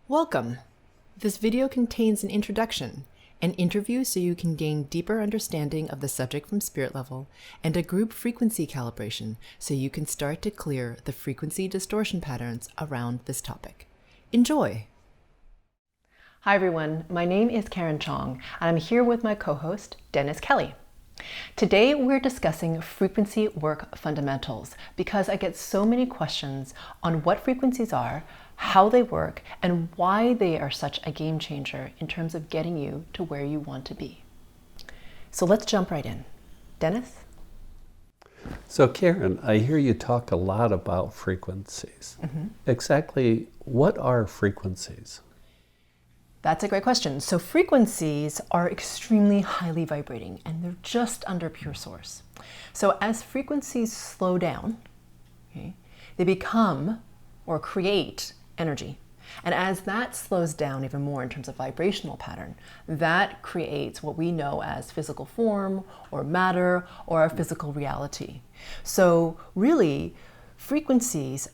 Welcome! This video contains an introduction, an interview so you can gain deeper understanding of the subject from spirit level, and a group frequency calibration so you can start to clear the frequency distortion patterns around this topic. Enjoy! Hi everyone, my name is Karen Cheong, and I'm here with my co-host, Dennis Kelly. Today we're discussing frequency work fundamentals because I get so many questions on what frequencies are, how they work, and why they are such a game changer in terms of getting you to where you want to be. So let's jump right in. Dennis? So Karen, I hear you talk a lot about frequencies. Exactly what are frequencies? That's a great question. So frequencies are extremely highly vibrating and they're just under pure source. So as frequencies slow down, okay, they become or create energy. And as that slows down even more in terms of vibrational pattern, that creates what we know as physical form or matter or our physical reality. So really, frequencies,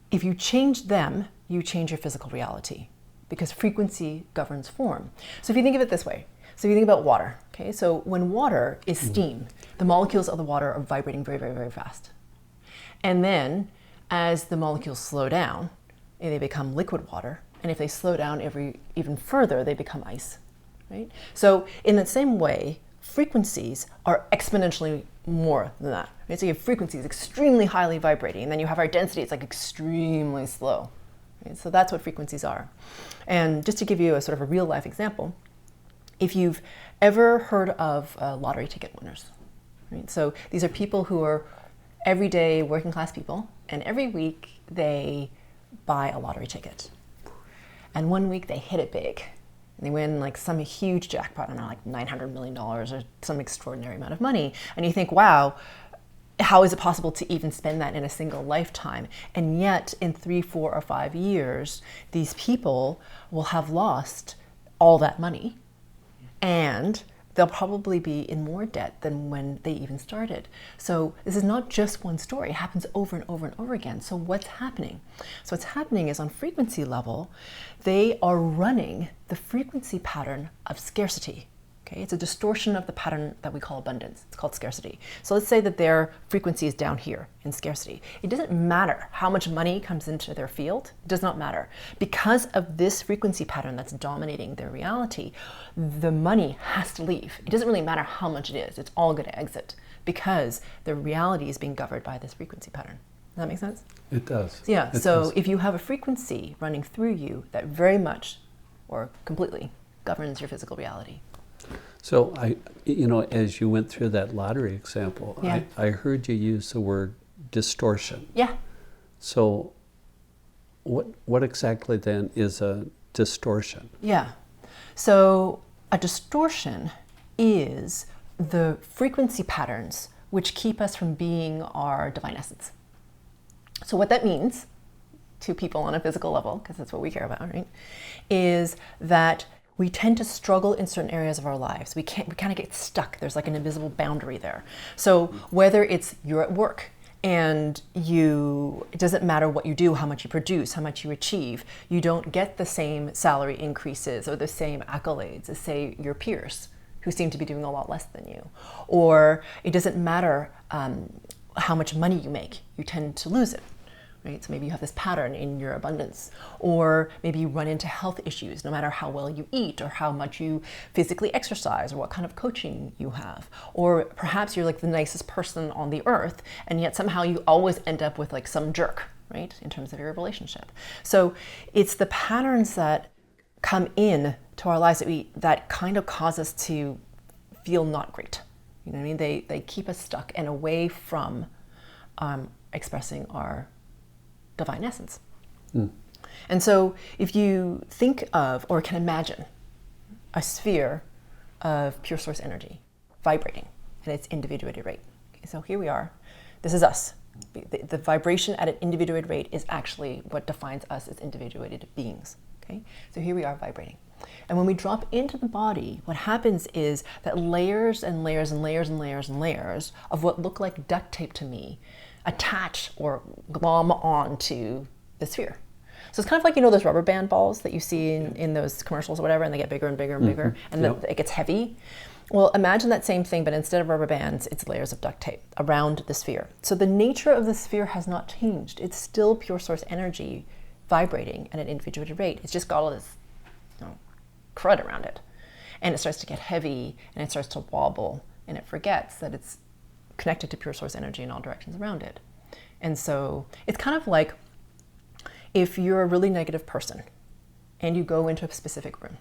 if you change them, you change your physical reality because frequency governs form. So if you think of it this way, so if you think about water, okay, so when water is steam, the molecules of the water are vibrating very, very, very fast. And then as the molecules slow down, they become liquid water. And if they slow down even further, they become ice, right? So in the same way, frequencies are exponentially more than that, right? So you have frequencies extremely highly vibrating, and then you have our density, it's like extremely slow. Right? So that's what frequencies are. And just to give you a sort of a real life example, if you've ever heard of lottery ticket winners, right? So these are people who are everyday working class people, and every week they buy a lottery ticket. And one week they hit it big. And they win like some huge jackpot, I don't know, like $900 million or some extraordinary amount of money. And you think, wow, how is it possible to even spend that in a single lifetime? And yet in 3, 4, or 5 years, these people will have lost all that money and they'll probably be in more debt than when they even started. So this is not just one story. It happens over and over and over again. So what's happening? So what's happening is on frequency level, they are running the frequency pattern of scarcity. Okay, it's a distortion of the pattern that we call abundance. It's called scarcity. So let's say that their frequency is down here in scarcity. It doesn't matter how much money comes into their field. It does not matter. Because of this frequency pattern that's dominating their reality, the money has to leave. It doesn't really matter how much it is. It's all going to exit because the reality is being governed by this frequency pattern. Does that make sense? It does. Yeah, It so does. if you have a frequency running through you that very much or completely governs your physical reality. So as you went through that lottery example, Yeah. I heard you use the word distortion. Yeah. So what exactly then is a distortion? Yeah. So a distortion is the frequency patterns which keep us from being our divine essence. So what that means to people on a physical level, because that's what we care about, right, is that we tend to struggle in certain areas of our lives. We kind of get stuck. There's like an invisible boundary there. So whether it's you're at work and it doesn't matter what you do, how much you produce, how much you achieve, you don't get the same salary increases or the same accolades as, say, your peers who seem to be doing a lot less than you. Or it doesn't matter how much money you make, you tend to lose it. Right? So maybe you have this pattern in your abundance, or maybe you run into health issues no matter how well you eat or how much you physically exercise or what kind of coaching you have. Or perhaps you're like the nicest person on the earth and yet somehow you always end up with like some jerk, right? In terms of your relationship. So it's the patterns that come in to our lives that kind of cause us to feel not great. You know what I mean? They keep us stuck and away from expressing our divine essence. And so if you think of or can imagine a sphere of pure source energy vibrating at its individuated rate. Okay, so here we are. This is us. The vibration at an individuated rate is actually what defines us as individuated beings. Okay, so here we are vibrating. And when we drop into the body, what happens is that layers and layers and layers and layers and layers of what look like duct tape to me attach or glom onto the sphere. So it's kind of like, you know, those rubber band balls that you see in those commercials or whatever, and they get bigger and bigger and bigger, and then it gets heavy. Well, imagine that same thing, but instead of rubber bands, it's layers of duct tape around the sphere. So the nature of the sphere has not changed. It's still pure source energy vibrating at an individuated rate. It's just got all this, you know, crud around it. And it starts to get heavy, and it starts to wobble, and it forgets that it's connected to pure source energy in all directions around it. And so it's kind of like if you're a really negative person and you go into a specific room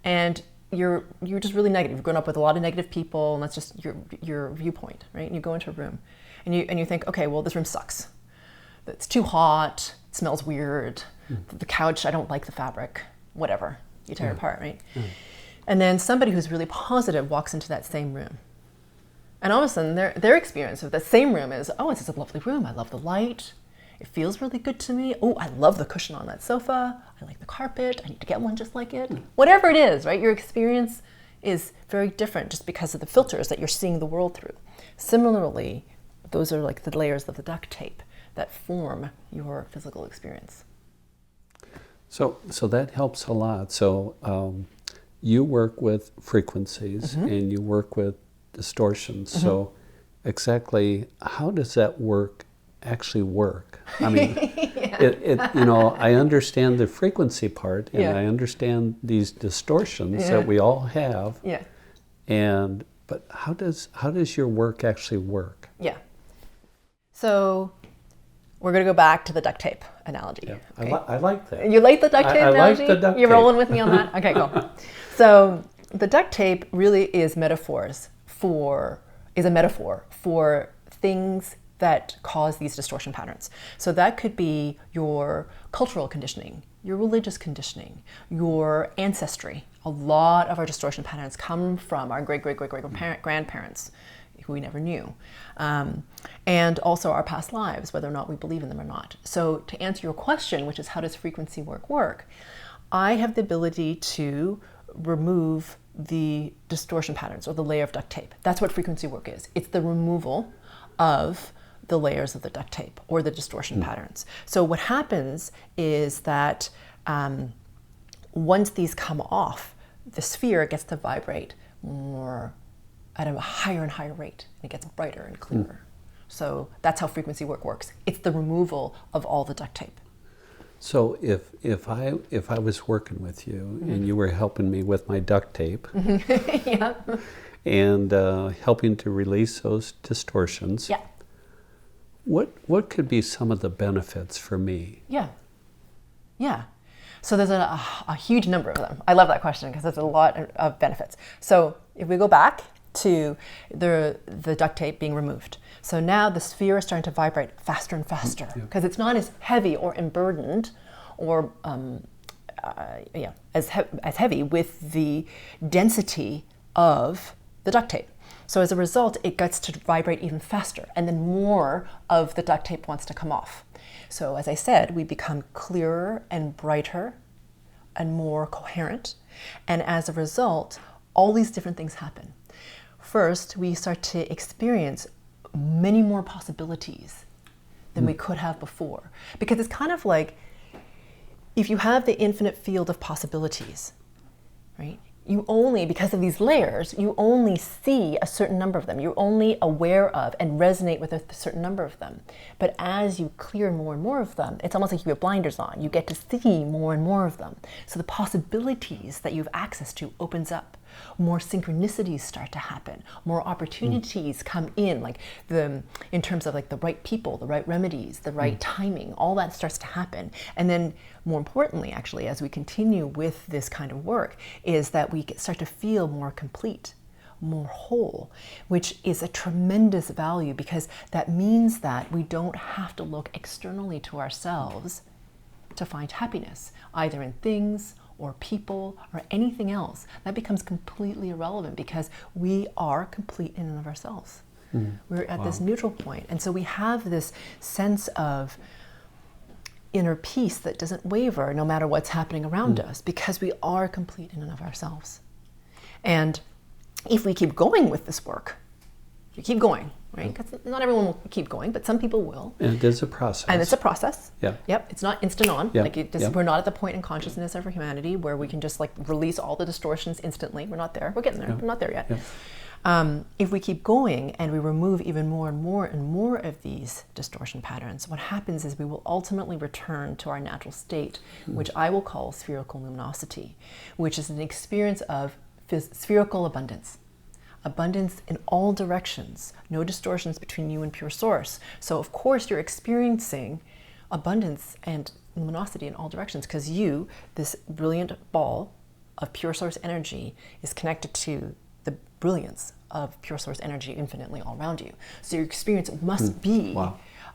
and you're just really negative. You've grown up with a lot of negative people, and that's just your viewpoint, right? And you go into a room and you think, okay, well, this room sucks. It's too hot, it smells weird, the couch, I don't like the fabric, whatever. You tear it apart, right? And then somebody who's really positive walks into that same room. And all of a sudden, their experience of the same room is, oh, this is a lovely room. I love the light. It feels really good to me. Oh, I love the cushion on that sofa. I like the carpet. I need to get one just like it. Whatever it is, right? Your experience is very different just because of the filters that you're seeing the world through. Similarly, those are like the layers of the duct tape that form your physical experience. So that helps a lot. So you work with frequencies and you work with distortions. So exactly how does that actually work? I mean, you know, I understand the frequency part, and I understand these distortions that we all have. But how does your work actually work? So we're going to go back to the duct tape analogy. Okay? I like that. You like the duct tape analogy? I like the duct tape. You're rolling with me on that? Okay, cool. So the duct tape really is a metaphor for things that cause these distortion patterns. So that could be your cultural conditioning, your religious conditioning, your ancestry. A lot of our distortion patterns come from our great-great-great-great-grandparents who we never knew. And also our past lives, whether or not we believe in them or not. So to answer your question, which is how does frequency work? I have the ability to remove the distortion patterns or the layer of duct tape. That's what frequency work is. It's the removal of the layers of the duct tape or the distortion patterns. So what happens is that once these come off, the sphere gets to vibrate more at a higher and higher rate. And it gets brighter and clearer. So that's how frequency works. It's the removal of all the duct tape. So if I was working with you and you were helping me with my duct tape and helping to release those distortions, what could be some of the benefits for me? So there's a huge number of them. I love that question because there's a lot of benefits. So if we go back to the duct tape being removed. So now the sphere is starting to vibrate faster and faster because it's not as heavy or unburdened or as heavy with the density of the duct tape. So as a result, it gets to vibrate even faster, and then more of the duct tape wants to come off. So as I said, we become clearer and brighter and more coherent. And as a result, all these different things happen. First, we start to experience many more possibilities than we could have before. Because it's kind of like if you have the infinite field of possibilities, right? You only, because of these layers, you only see a certain number of them. You're only aware of and resonate with a certain number of them. But as you clear more and more of them, it's almost like you have blinders on. You get to see more and more of them. So the possibilities that you have access to opens up. More synchronicities start to happen. More opportunities come in, like in terms of like the right people, the right remedies, the right timing, all that starts to happen. And then more importantly, actually, as we continue with this kind of work, is that we start to feel more complete, more whole, which is a tremendous value because that means that we don't have to look externally to ourselves to find happiness, either in things or people or anything else. That becomes completely irrelevant because we are complete in and of ourselves. We're at this neutral point. And so we have this sense of inner peace that doesn't waver no matter what's happening around us because we are complete in and of ourselves. And if we keep going with this work, you keep going, right? Because not everyone will keep going, but some people will. And it is a process. And it's a process. Yeah. Yep. It's not instant on. Yeah. Like we're not at the point in consciousness of humanity where we can just like release all the distortions instantly. We're not there. We're getting there. We're not there yet. Yeah. If we keep going and we remove even more and more and more of these distortion patterns, what happens is we will ultimately return to our natural state, which I will call spherical luminosity, which is an experience of spherical abundance. Abundance in all directions, no distortions between you and pure source. So of course you're experiencing abundance and luminosity in all directions because you, this brilliant ball of pure source energy, is connected to the brilliance of pure source energy infinitely all around you. So your experience must be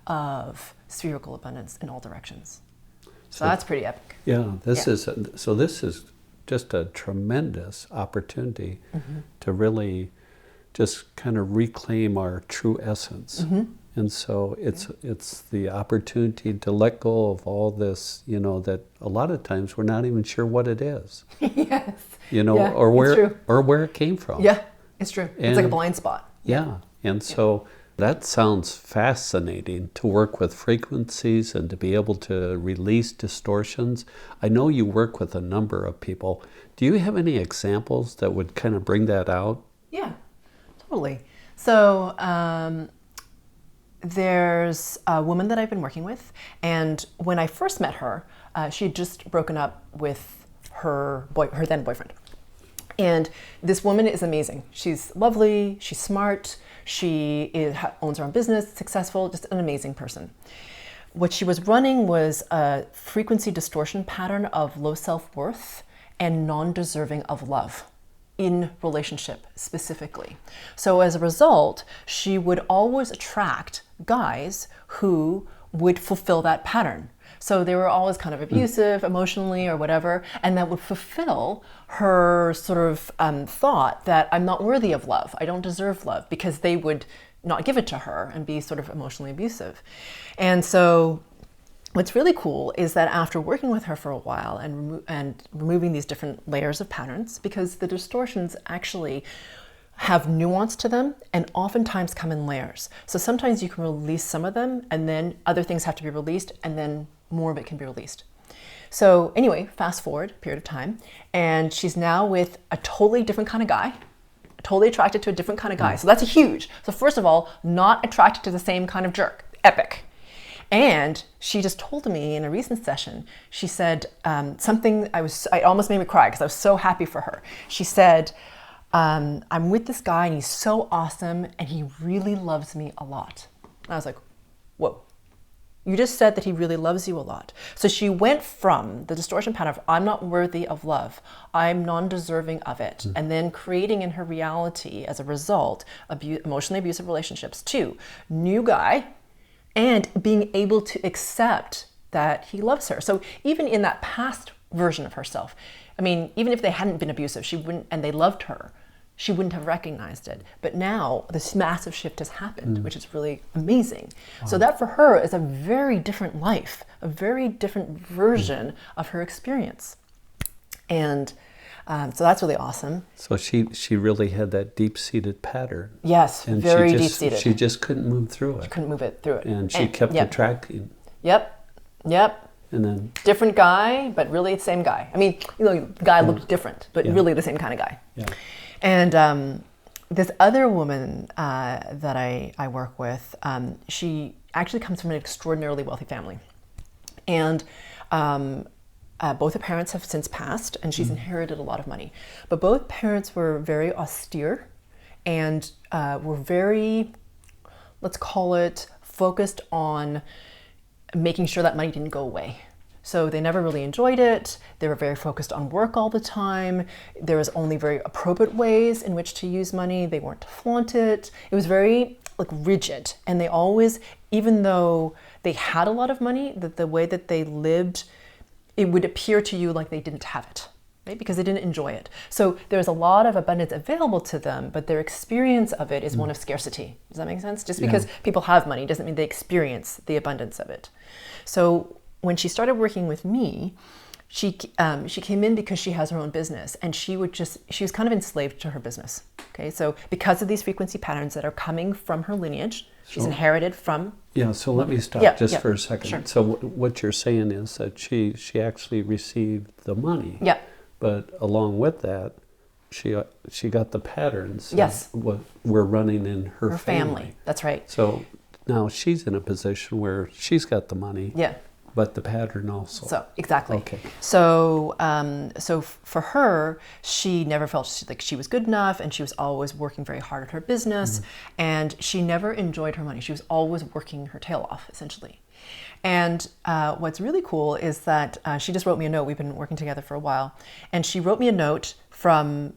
of spherical abundance in all directions. So that's pretty epic. Yeah, this is just a tremendous opportunity to really just kind of reclaim our true essence. And so it's the opportunity to let go of all this, that a lot of times we're not even sure what it is. Yes. Or where it came from. Yeah, it's true. It's like a blind spot. Yeah. And so that sounds fascinating, to work with frequencies and to be able to release distortions. I know you work with a number of people. Do you have any examples that would kind of bring that out? Yeah, totally. So there's a woman that I've been working with, and when I first met her, she had just broken up with her then boyfriend. And this woman is amazing. She's lovely, she's smart, she owns her own business, successful, just an amazing person. What she was running was a frequency distortion pattern of low self-worth and non-deserving of love in relationship specifically. So as a result, she would always attract guys who would fulfill that pattern. So they were always kind of abusive emotionally or whatever, and that would fulfill her sort of thought that I'm not worthy of love, I don't deserve love, because they would not give it to her and be sort of emotionally abusive. And so what's really cool is that after working with her for a while and removing these different layers of patterns, because the distortions actually have nuance to them and oftentimes come in layers. So sometimes you can release some of them and then other things have to be released and then more of it can be released. So anyway, fast forward a period of time, and she's now with a totally different kind of guy, totally attracted to a different kind of guy. So that's a huge. So first of all, not attracted to the same kind of jerk. Epic. And she just told me in a recent session, she said something, I almost made me cry because I was so happy for her. She said, I'm with this guy and he's so awesome and he really loves me a lot. And I was like, whoa, you just said that he really loves you a lot. So she went from the distortion pattern of I'm not worthy of love, I'm non-deserving of it, and then creating in her reality as a result emotionally abusive relationships to new guy, and being able to accept that he loves her. So even in that past version of herself, I mean, even if they hadn't been abusive, she wouldn't, and they loved her, she wouldn't have recognized it. But now this massive shift has happened, which is really amazing. Wow. So that for her is a very different life, a very different version of her experience. And so that's really awesome. So she really had that deep-seated pattern. Yes, and very deep-seated. She just couldn't move through it. She couldn't move it through it. And she kept attracting. Yep. And then different guy, but really the same guy. I mean, the guy looked different, but really the same kind of guy. Yeah. And this other woman that I work with, she actually comes from an extraordinarily wealthy family. And both her parents have since passed, and she's inherited a lot of money. But both parents were very austere and were very, let's call it, focused on making sure that money didn't go away. So they never really enjoyed it. They were very focused on work all the time. There was only very appropriate ways in which to use money. They weren't to flaunt it. It was very rigid. And they always, even though they had a lot of money, that the way that they lived, it would appear to you like they didn't have it, right? Because they didn't enjoy it. So there's a lot of abundance available to them, but their experience of it is one of scarcity. Does that make sense? Just because people have money doesn't mean they experience the abundance of it. So when she started working with me, She came in because she has her own business, and she was kind of enslaved to her business. Okay, so because of these frequency patterns that are coming from her lineage, she's inherited from. Yeah. So let me stop for a second. Sure. So what you're saying is that she actually received the money. Yeah. But along with that, she got the patterns. Yes. Of what we're running in her family. That's right. So now she's in a position where she's got the money. Yeah. But the pattern also. So exactly. Okay. So so for her, she never felt like she was good enough, and she was always working very hard at her business, and she never enjoyed her money. She was always working her tail off, essentially. And what's really cool is that she just wrote me a note. We've been working together for a while, and she wrote me a note from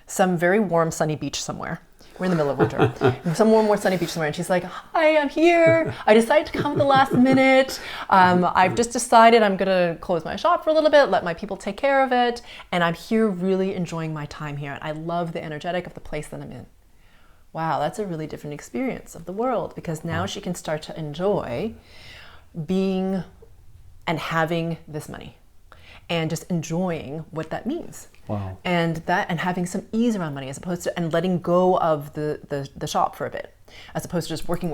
some very warm, sunny beach somewhere. We're in the middle of winter. Some warm, sunny beach somewhere. And she's like, hi, I'm here. I decided to come at the last minute. I've just decided I'm going to close my shop for a little bit, let my people take care of it. And I'm here really enjoying my time here. And I love the energetic of the place that I'm in. Wow, that's a really different experience of the world, because now she can start to enjoy being and having this money and just enjoying what that means. Wow. And having some ease around money, as opposed to, and letting go of the shop for a bit, as opposed to just working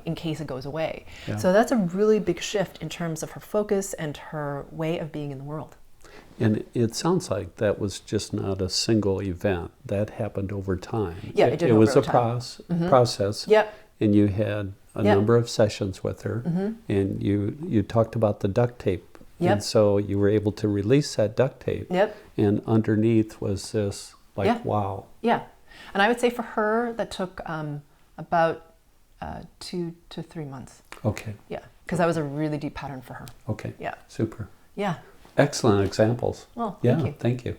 in case it goes away. Yeah. So that's a really big shift in terms of her focus and her way of being in the world. And it sounds like that was just not a single event. That happened over time. Yeah, it was a time. process. Yep. And you had a number of sessions with her, and you talked about the duct tape. Yep. And so you were able to release that duct tape. Yep. And underneath was this, wow. Yeah. And I would say for her, that took about 2 to 3 months. Okay. Yeah. Because that was a really deep pattern for her. Okay. Yeah. Super. Yeah. Excellent examples. Well, thank you.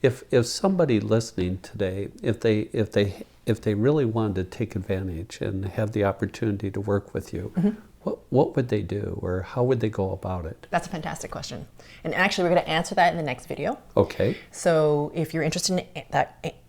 If somebody listening today, if they really wanted to take advantage and have the opportunity to work with you, what would they do, or how would they go about it? That's a fantastic question. And actually, we're going to answer that in the next video. Okay. So if you're interested in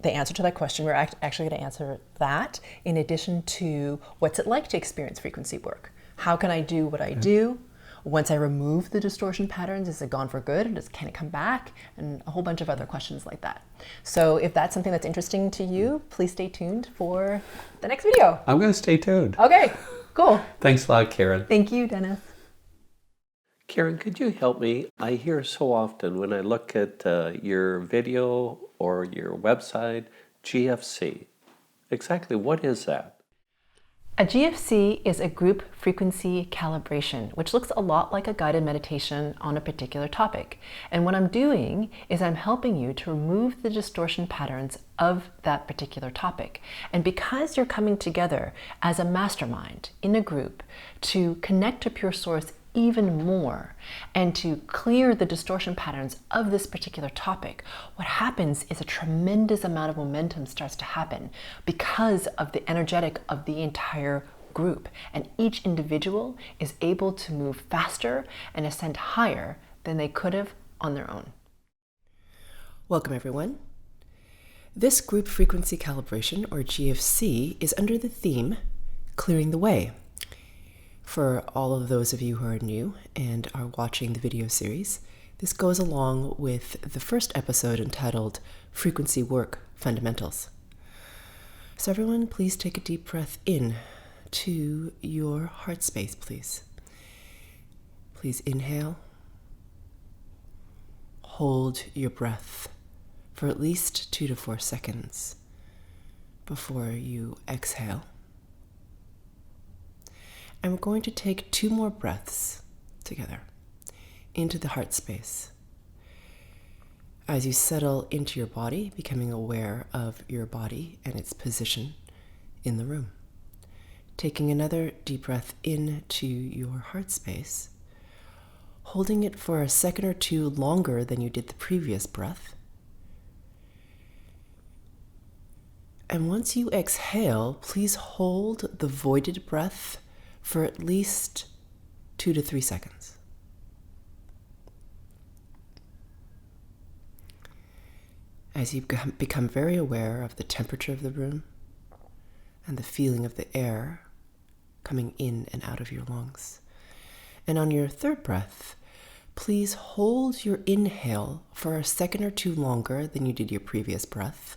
the answer to that question, we're actually going to answer that in addition to what's it like to experience frequency work? How can I do what I do? Once I remove the distortion patterns, is it gone for good? Can it come back? And a whole bunch of other questions like that. So if that's something that's interesting to you, please stay tuned for the next video. I'm going to stay tuned. Okay, cool. Thanks a lot, Karen. Thank you, Dennis. Karen, could you help me? I hear so often when I look at your video or your website, GFC. Exactly what is that? A GFC is a group frequency calibration, which looks a lot like a guided meditation on a particular topic. And what I'm doing is I'm helping you to remove the distortion patterns of that particular topic. And because you're coming together as a mastermind in a group to connect to pure source even more and to clear the distortion patterns of this particular topic, what happens is a tremendous amount of momentum starts to happen because of the energetic of the entire group, and each individual is able to move faster and ascend higher than they could have on their own. Welcome, everyone. This group frequency calibration, or GFC, is under the theme Clearing the Way. For all of those of you who are new and are watching the video series, this goes along with the first episode entitled Frequency Work Fundamentals. So everyone, please take a deep breath in to your heart space, please. Please inhale. Hold your breath for at least 2 to 4 seconds before you exhale. And we're going to take 2 more breaths together into the heart space. As you settle into your body, becoming aware of your body and its position in the room. Taking another deep breath into your heart space, holding it for a second or 2 longer than you did the previous breath. And once you exhale, please hold the voided breath for at least 2 to 3 seconds. As you become very aware of the temperature of the room and the feeling of the air coming in and out of your lungs. And on your third breath, Please hold your inhale for a second or two longer than you did your previous breath.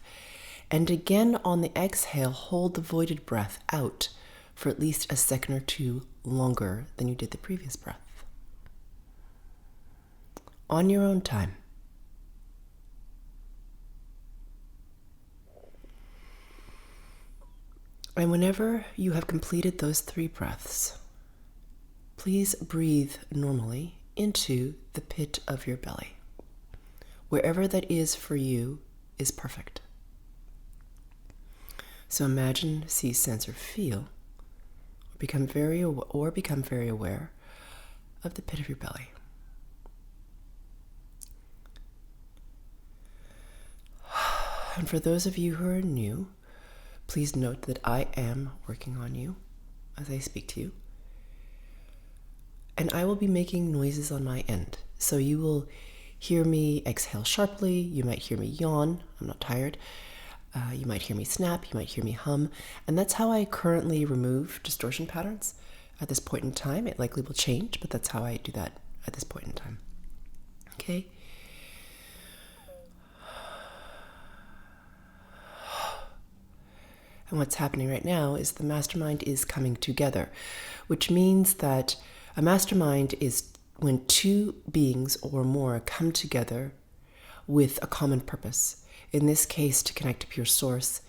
And again on the exhale, hold the voided breath out for at least a second or two longer than you did the previous breath. On your own time. And whenever you have completed those 3 breaths, please breathe normally into the pit of your belly. Wherever that is for you is perfect. So imagine, see, sense, or feel, or become very aware of the pit of your belly. And for those of you who are new, please note that I am working on you as I speak to you. And I will be making noises on my end. So you will hear me exhale sharply. You might hear me yawn. I'm not tired. You might hear me snap. You might hear me hum. And that's how I currently remove distortion patterns at this point in time. It likely will change, but that's how I do that at this point in time. Okay? And what's happening right now is the mastermind is coming together, which means that a mastermind is when 2 beings or more come together with a common purpose. In this case, to connect to pure source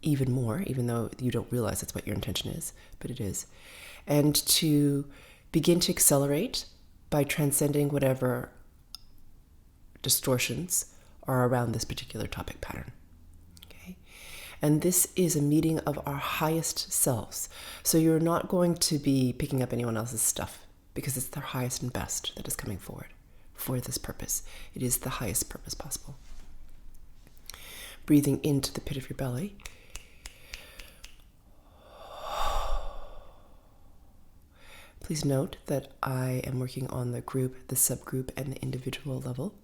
even more, even though you don't realize that's what your intention is, but it is. And to begin to accelerate by transcending whatever distortions are around this particular topic pattern. And this is a meeting of our highest selves. So you're not going to be picking up anyone else's stuff because it's their highest and best that is coming forward for this purpose. It is the highest purpose possible. Breathing into the pit of your belly. Please note that I am working on the group, the subgroup, and the individual level.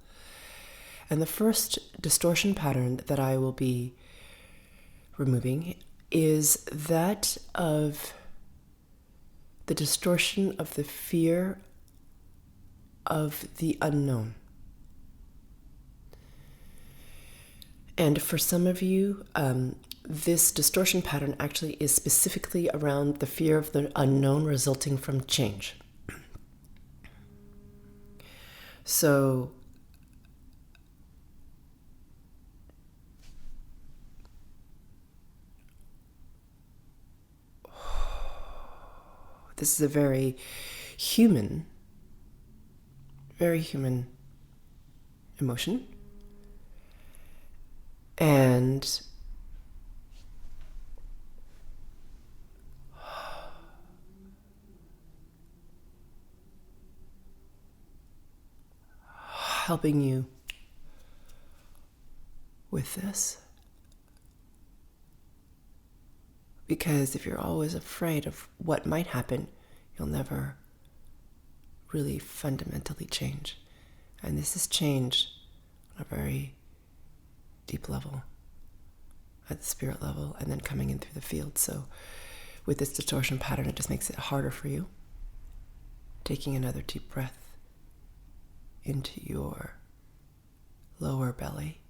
And the first distortion pattern that I will be removing is that of the distortion of the fear of the unknown. And for some of you, this distortion pattern actually is specifically around the fear of the unknown resulting from change. So this is a very human emotion. And helping you with this. Because if you're always afraid of what might happen, you'll never really fundamentally change. And this is change on a very deep level, at the spirit level, and then coming in through the field. So with this distortion pattern, it just makes it harder for you. Taking another deep breath into your lower belly.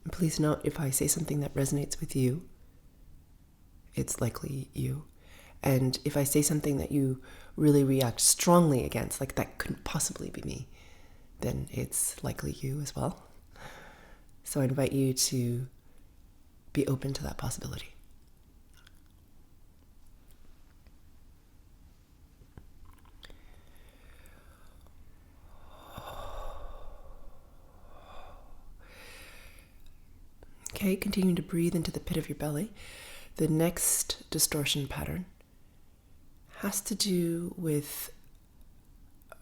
And please note, if I say something that resonates with you, it's likely you. And if I say something that you really react strongly against, like that couldn't possibly be me, then it's likely you as well. So I invite you to be open to that possibility. Okay, continuing to breathe into the pit of your belly. The next distortion pattern has to do with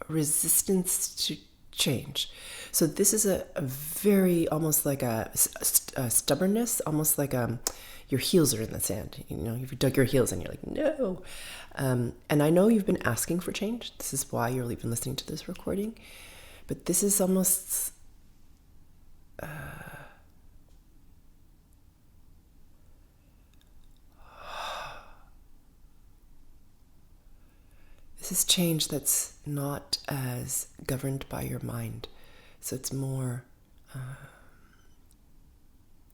resistance to change. So this is a very, almost like a stubbornness, almost like your heels are in the sand. You know, you've dug your heels in, you're like, no. And I know you've been asking for change. This is why you're even listening to this recording. But this is almost this change that's not as governed by your mind. So it's more,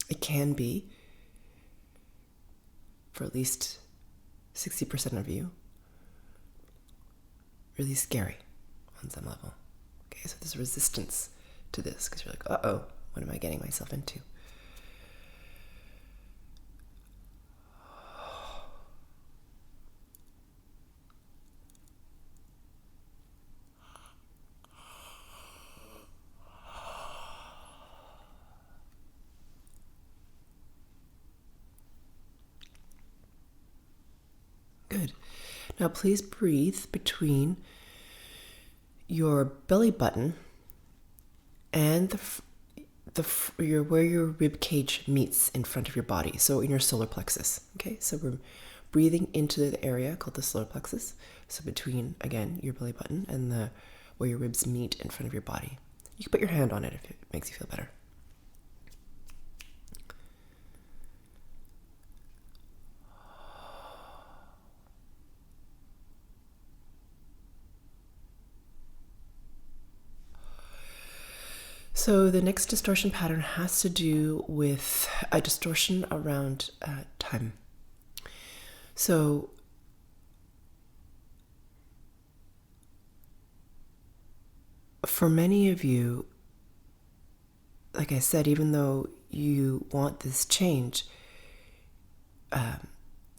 it can be, for at least 60% of you, really scary on some level. Okay, so there's resistance to this because you're like, uh-oh, what am I getting myself into? Good. Now please breathe between your belly button and where your rib cage meets in front of your body, so in your solar plexus. Okay, so we're breathing into the area called the solar plexus, so between, again, your belly button and where your ribs meet in front of your body. You can put your hand on it if it makes you feel better. So the next distortion pattern has to do with a distortion around time. So for many of you, like I said, even though you want this change,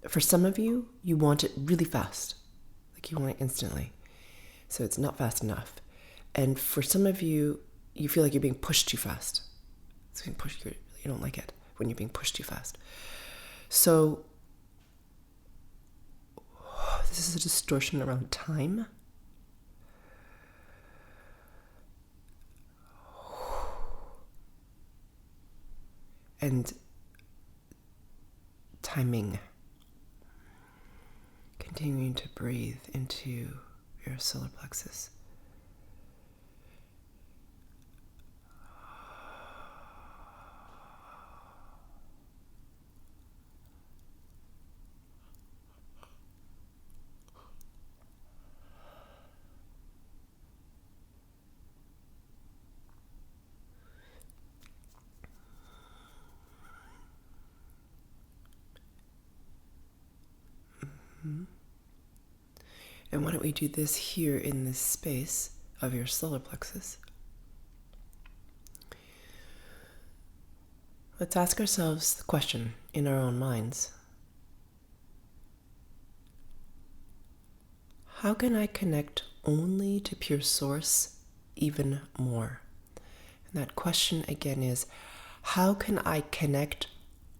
for some of you, you want it really fast. Like you want it instantly. So it's not fast enough. And for some of you, you feel like you're being pushed too fast. It's being pushed. You don't like it when you're being pushed too fast. So this is a distortion around time. And timing. Continuing to breathe into your solar plexus. And why don't we do this here in this space of your solar plexus? Let's ask ourselves the question in our own minds. How can I connect only to pure source even more? And that question again is, how can I connect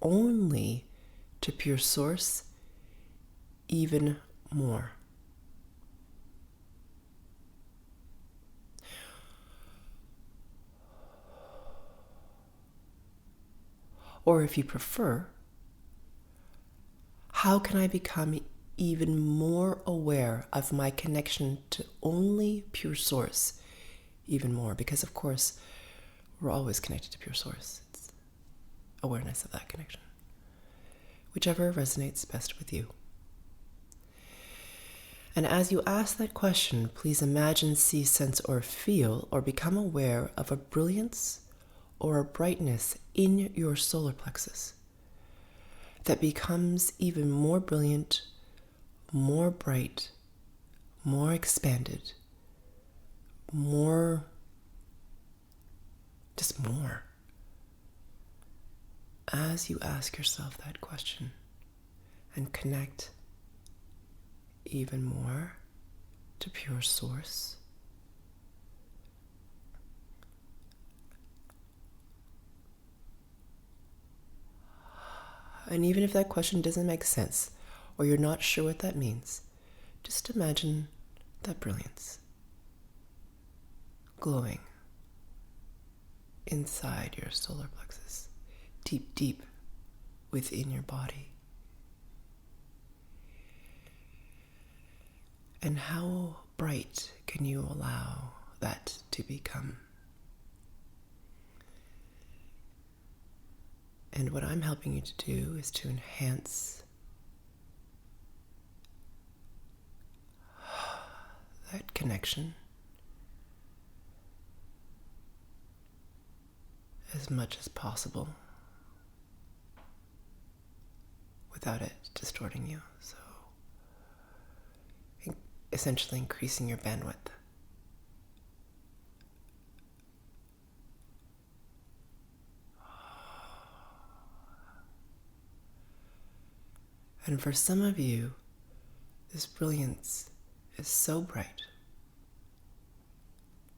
only to pure source even more? Or if you prefer, how can I become even more aware of my connection to only pure source even more? Because of course, we're always connected to pure source. It's awareness of that connection. Whichever resonates best with you. And as you ask that question, please imagine, see, sense, or feel, or become aware of a brilliance or a brightness in your solar plexus that becomes even more brilliant, more bright, more expanded, more, just more, as you ask yourself that question and connect even more to pure source. And even if that question doesn't make sense, or you're not sure what that means, just imagine that brilliance glowing inside your solar plexus, deep, deep within your body. And how bright can you allow that to become? And what I'm helping you to do is to enhance that connection as much as possible without it distorting you. So essentially increasing your bandwidth. And for some of you, this brilliance is so bright,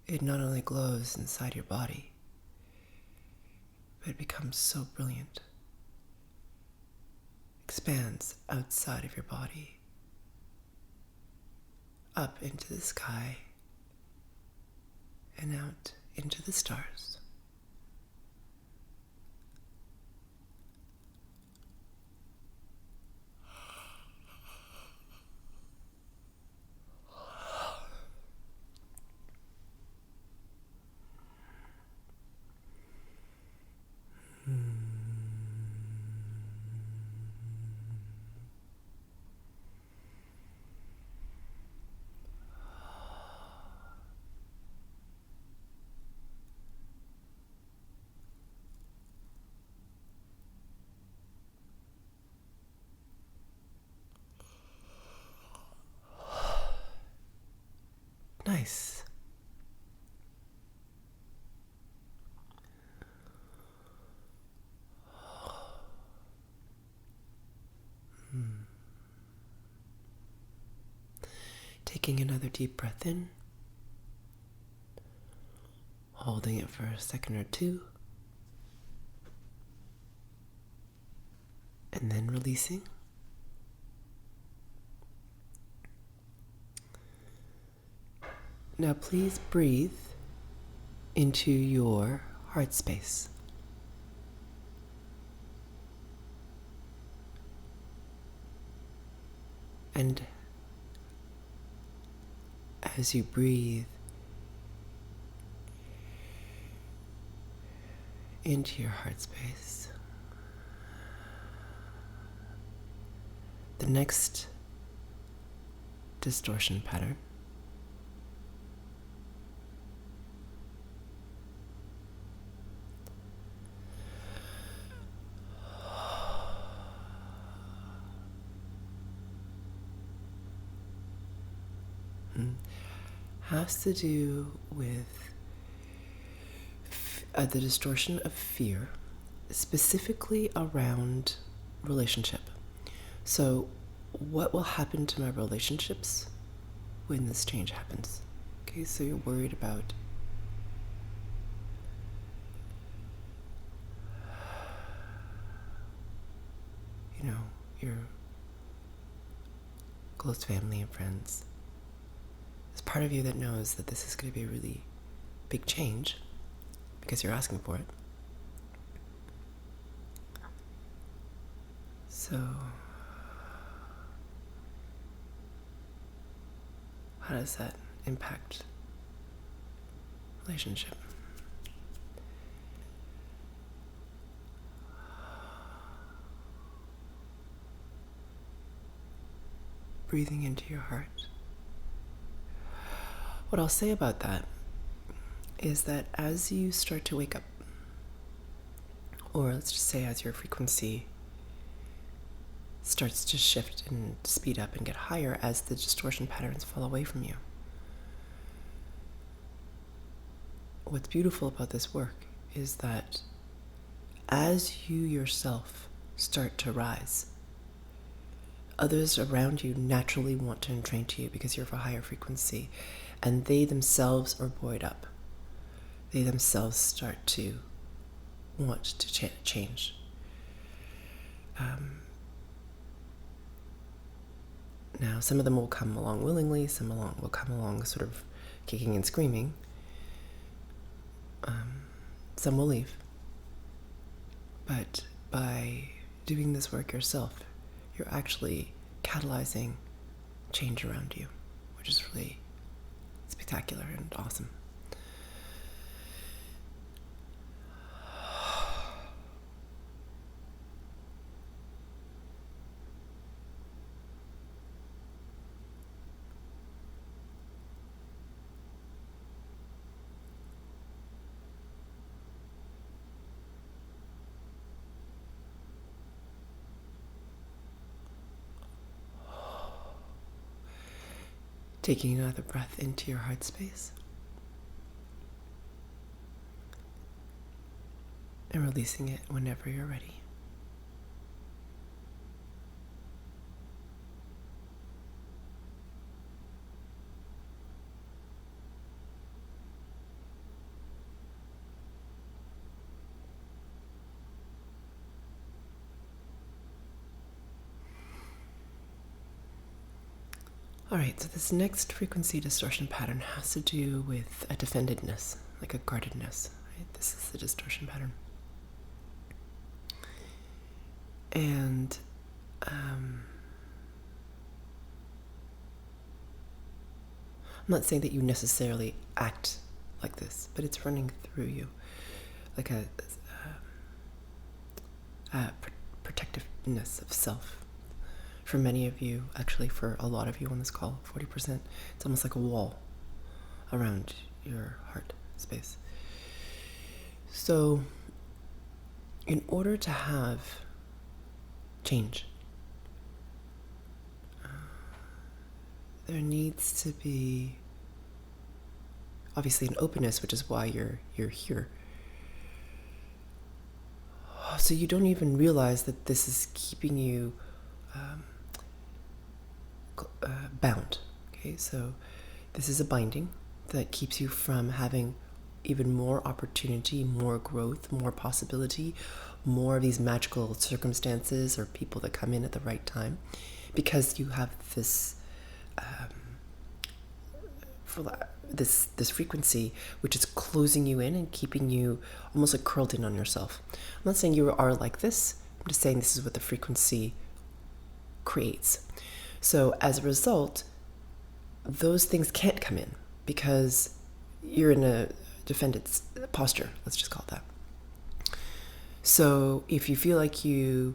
it not only glows inside your body, but it becomes so brilliant, expands outside of your body, up into the sky, and out into the stars. Nice. Taking another deep breath in, holding it for a second or two, and then releasing. Now please breathe into your heart space. And as you breathe into your heart space, the next distortion pattern has to do with the distortion of fear, specifically around relationship. So what will happen to my relationships when this change happens? Okay, so you're worried about your close family and friends. There's part of you that knows that this is going to be a really big change because you're asking for it. So, how does that impact relationship? Breathing into your heart. What I'll say about that is that as you start to wake up, or let's just say as your frequency starts to shift and speed up and get higher as the distortion patterns fall away from you, what's beautiful about this work is that as you yourself start to rise, others around you naturally want to entrain to you because you're of a higher frequency, and they themselves are buoyed up. They themselves start to want to change. Now, some of them will come along willingly, some will come along sort of kicking and screaming. Some will leave. But by doing this work yourself, you're actually catalyzing change around you, which is really spectacular and awesome. Taking another breath into your heart space. And releasing it whenever you're ready. All right, so this next frequency distortion pattern has to do with a defendedness, like a guardedness. Right? This is the distortion pattern. And I'm not saying that you necessarily act like this, but it's running through you, like a protectiveness of self. For many of you, actually for a lot of you on this call, 40%, it's almost like a wall around your heart space. So, in order to have change, there needs to be obviously an openness, which is why you're here. So you don't even realize that this is keeping you bound. Okay, so this is a binding that keeps you from having even more opportunity, more growth, more possibility, more of these magical circumstances or people that come in at the right time, because you have this this frequency which is closing you in and keeping you almost like curled in on yourself. I'm not saying you are like this. I'm just saying this is what the frequency creates. So as a result, those things can't come in because you're in a defended posture. Let's just call it that. So if you feel like you're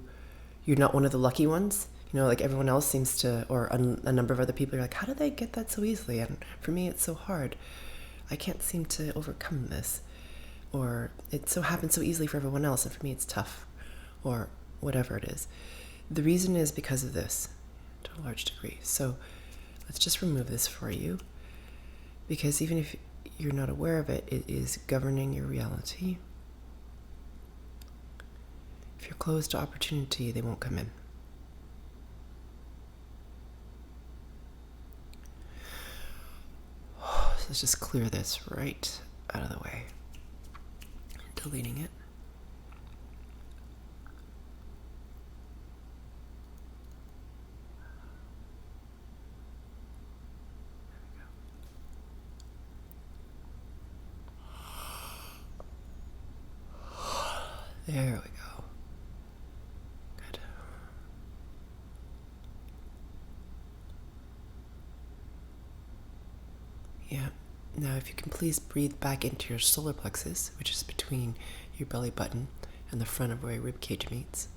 not one of the lucky ones, like everyone else seems to, or a number of other people are like, how do they get that so easily? And for me, it's so hard. I can't seem to overcome this. Or it so happens so easily for everyone else, and for me, it's tough. Or whatever it is. The reason is because of this, to a large degree. So let's just remove this for you. Because even if you're not aware of it, it is governing your reality. If you're closed to opportunity, they won't come in. So let's just clear this right out of the way. Deleting it. There we go. Good. Yeah. Now, if you can please breathe back into your solar plexus, which is between your belly button and the front of where your rib cage meets.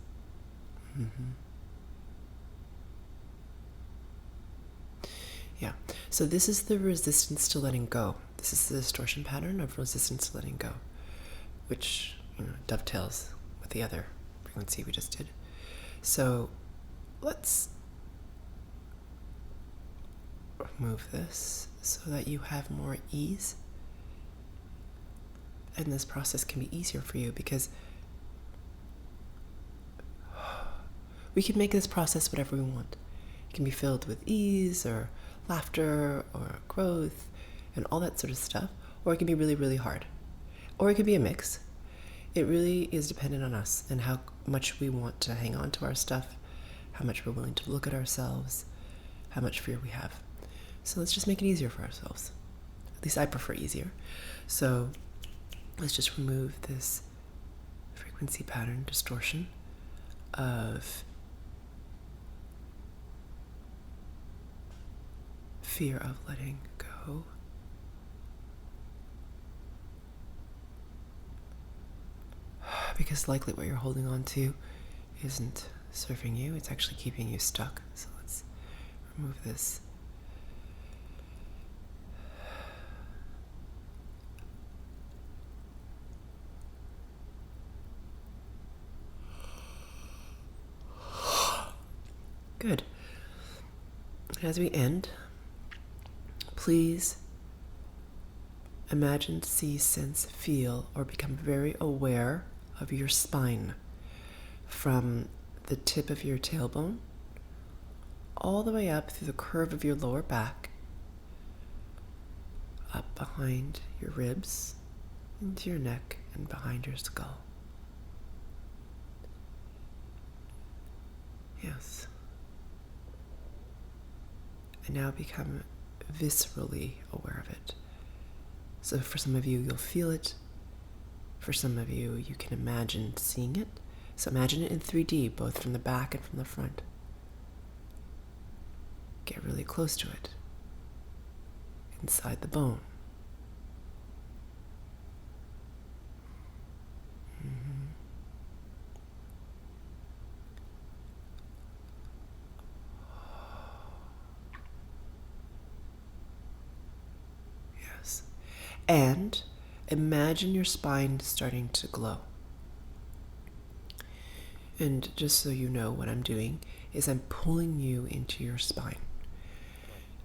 Yeah. So this is the resistance to letting go. This is the distortion pattern of resistance to letting go, which dovetails with the other frequency we just did. So let's remove this so that you have more ease. And this process can be easier for you because we can make this process whatever we want. It can be filled with ease or laughter or growth and all that sort of stuff. Or it can be really, really hard. Or it could be a mix. It really is dependent on us and how much we want to hang on to our stuff, how much we're willing to look at ourselves, how much fear we have. So let's just make it easier for ourselves. At least I prefer easier. So let's just remove this frequency pattern distortion of fear of letting go. Because likely what you're holding on to isn't serving you, it's actually keeping you stuck. So let's remove this. Good. And as we end, Please imagine, see, sense, feel, or become very aware of your spine from the tip of your tailbone all the way up through the curve of your lower back, up behind your ribs, into your neck, and behind your skull. Yes. And now become viscerally aware of it. So for some of you, you'll feel it. For some of you, you can imagine seeing it. So imagine it in 3D, both from the back and from the front. Get really close to it. Inside the bone. Yes. And imagine your spine starting to glow. And just so you know, what I'm doing is I'm pulling you into your spine.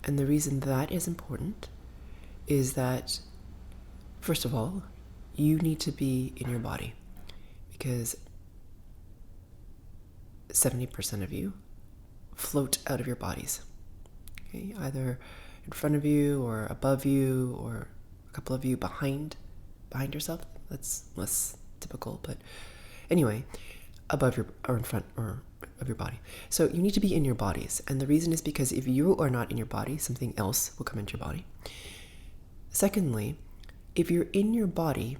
And the reason that is important is that, first of all, you need to be in your body, because 70% of you float out of your bodies. Okay? Either in front of you or above you, or a couple of you behind yourself. That's less typical, but anyway, above your or in front or of your body. So you need to be in your bodies. And the reason is because if you are not in your body, something else will come into your body. Secondly, if you're in your body,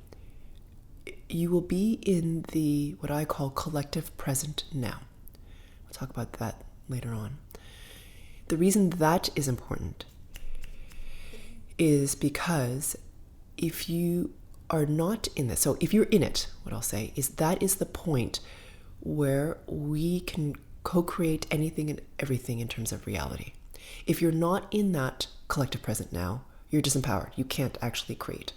you will be in the, what I call, collective present now. We'll talk about that later on. The reason that is important is because if you are not in this, so if you're in it, what I'll say is that is the point where we can co-create anything and everything in terms of reality. If you're not in that collective present now, you're disempowered. You can't actually create.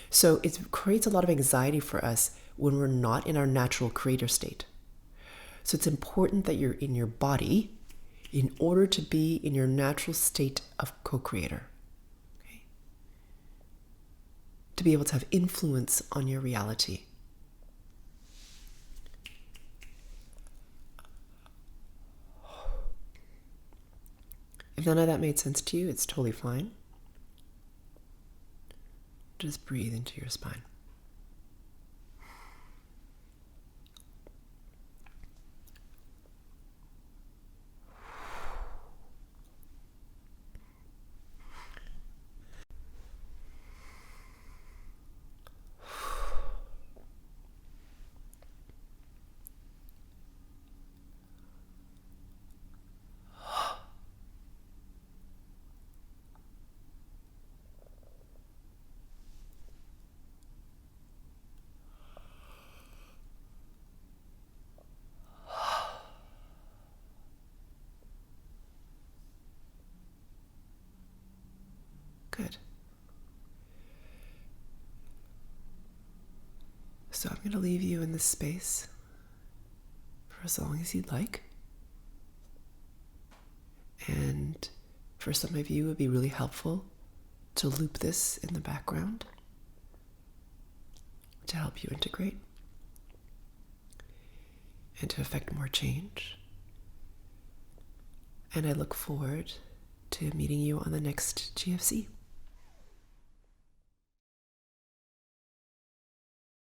So it creates a lot of anxiety for us when we're not in our natural creator state. So it's important that you're in your body in order to be in your natural state of co-creator. Okay? To be able to have influence on your reality. If none of that made sense to you, it's totally fine. Just breathe into your spine. Good. So I'm going to leave you in this space for as long as you'd like. And for some of you, it would be really helpful to loop this in the background to help you integrate and to affect more change. And I look forward to meeting you on the next GFC.